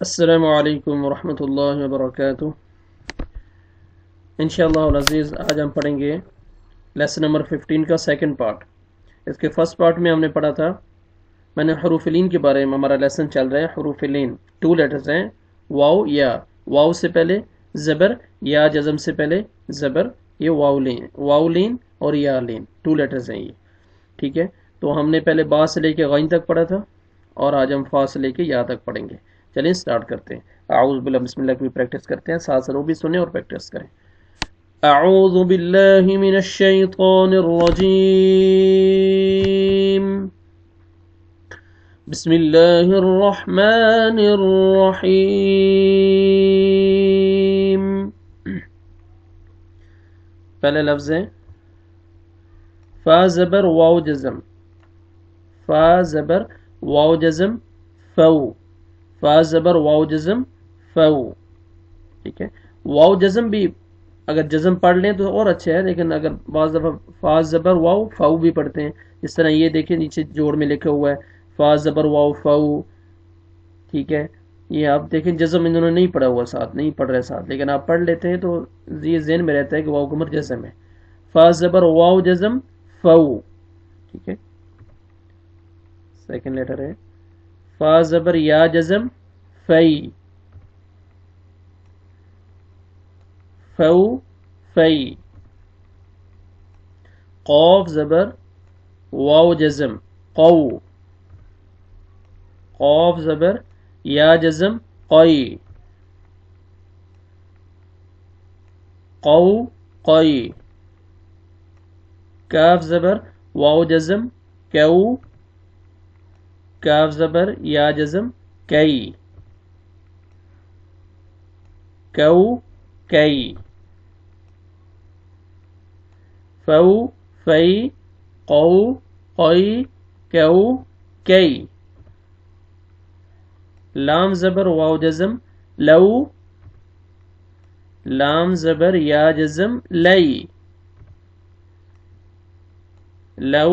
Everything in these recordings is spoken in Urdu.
السلام علیکم ورحمۃ اللہ وبرکاتہ۔ انشاءاللہ العزیز آج ہم پڑھیں گے لیسن نمبر 15 کا سیکنڈ پارٹ۔ اس کے فرسٹ پارٹ میں ہم نے پڑھا تھا، میں نے حروف لین کے بارے میں، ہمارا لیسن چل رہا ہے حروف لین، 2 لیٹرز ہیں، واو یا، واو سے پہلے زبر، یا جزم سے پہلے زبر، یہ واو لین اور یا لین 2 لیٹرز ہیں یہ، ٹھیک ہے۔ تو ہم نے پہلے با سے لے کے غین تک پڑھا تھا اور آج ہم فا سے لے کے یا تک پڑھیں گے۔ چلیں سٹارٹ کرتے ہیں۔ اعوذ باللہ بسم اللہ کی پریکٹس کرتے ہیں، ساتھ ساتھ وہ بھی سنیں اور پریکٹس کریں۔ اعوذ باللہ من الشیطان الرجیم، بسم اللہ الرحمن الرحیم۔ پہلے لفظ ہے فا زبر واو جزم، فا زبر واو جزم فو، فا زبر واو جزم فو، ٹھیک ہے۔ واو جزم بھی اگر جزم پڑھ لیں تو اور اچھا ہے، لیکن اگر بعض دفعہ فا زبر واو فو بھی پڑھتے ہیں، جس طرح یہ دیکھیں نیچے جوڑ میں لکھا ہوا ہے فا زبر واو فو، ٹھیک ہے۔ یہ آپ دیکھیں جزم انہوں نے نہیں پڑھا ہوا ساتھ، نہیں پڑھ رہے ساتھ، لیکن آپ پڑھ لیتے ہیں تو یہ ذہن میں رہتا ہے کہ واو گمر جزم ہے۔ فا زبر واو جزم فو، ٹھیک ہے۔ سیکنڈ لیٹر ہے فا زبر یا جزم فی، فو فی۔ قاف زبر واو جزم قو، قاف زبر یا جزم قی، قو قی۔ کاف زبر واو جزم کو، کاف زبر یا جزم کئی، کو کئی۔ فو فی قو قی کو کئی۔ لام زبر واو جزم لو، لام زبر یا جزم لئی، لو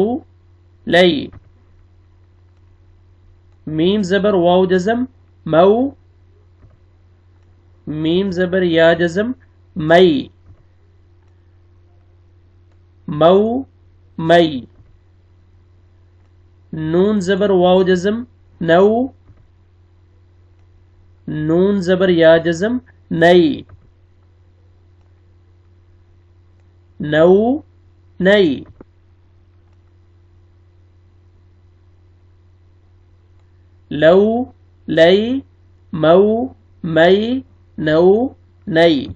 لئی۔ میم زبر واو جزم مو، میم زبر یا جزم مئی، مو مئی۔ نون زبر واو جزم نو، نون زبر یا جزم نئی، نو نئی۔ لو لئی مو مئی نو نئی۔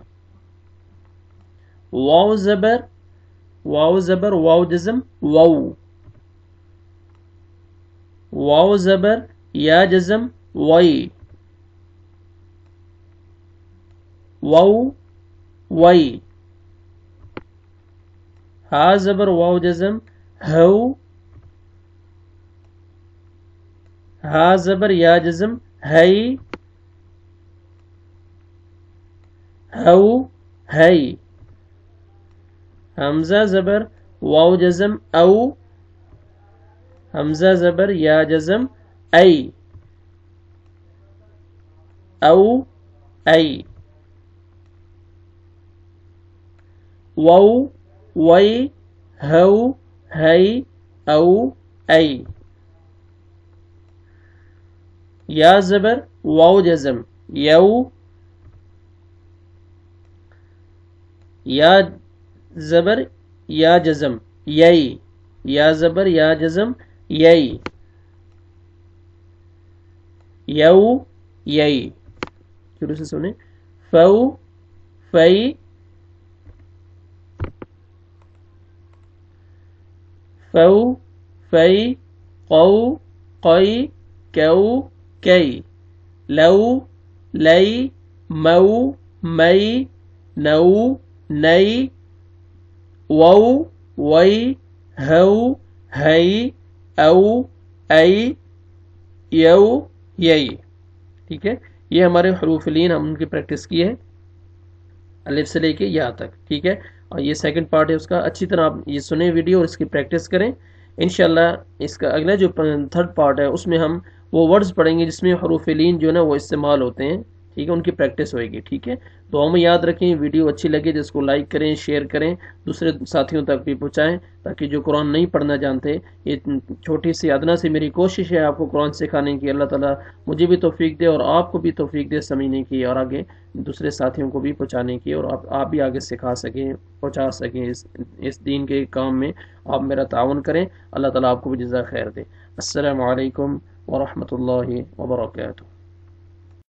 واو زبر واو جزم وو، واو زبر یا جزم وئی، وو وئی۔ ہا زبر واو جزم ہو، ہا زبر یا جزم ہئی، ہو ہئی۔ حمزہ زبر واو جزم او، حمزہ زبر یا جزم ای، او ای۔ وو وئی ہو ہئی او ای۔ یا زبر واو جزم یو، یا زبر یا جزم یئی، یا زبر یا جزم یئی، یو یئی۔ شروع سے سنیں فو فی فو فی قو قی کو کئی۔ لو لئی مو مئی نو نئی۔ وو وئی ہو ہئی او ای یو یئی، ٹھیک ہے۔ یہ ہمارے حروف لین ہم ان کی پریکٹس کی ہے الف سے لے کے یا تک، ٹھیک ہے۔ اور یہ سیکنڈ پارٹ ہے اس کا، اچھی طرح آپ یہ سنیں ویڈیو اور اس کی پریکٹس کریں، انشاءاللہ اس کا اگلا جو تھرڈ پارٹ ہے اس میں ہم وہ ورڈز پڑھیں گے جس میں حروف لین جو ہے نا وہ استعمال ہوتے ہیں، ٹھیک ہے، ان کی پریکٹس ہوئے گی، ٹھیک ہے۔ تو ہمیں یاد رکھیں، ویڈیو اچھی لگے جس کو لائک کریں، شیئر کریں، دوسرے ساتھیوں تک بھی پہنچائیں، تاکہ جو قرآن نہیں پڑھنا جانتے، یہ چھوٹی سی ادنا سی میری کوشش ہے آپ کو قرآن سکھانے کی۔ اللہ تعالیٰ مجھے بھی توفیق دے اور آپ کو بھی توفیق دے سمجھنے کی، اور آگے دوسرے ساتھیوں کو بھی پہنچانے کی، اور آپ بھی آگے سکھا سکیں، پہنچا سکیں اس دین کے کام میں آپ میرا تعاون کریں۔ اللہ تعالیٰ آپ کو بھی جزا خیر دے۔ السلام علیکم ورحمۃ اللہ وبرکاتہ۔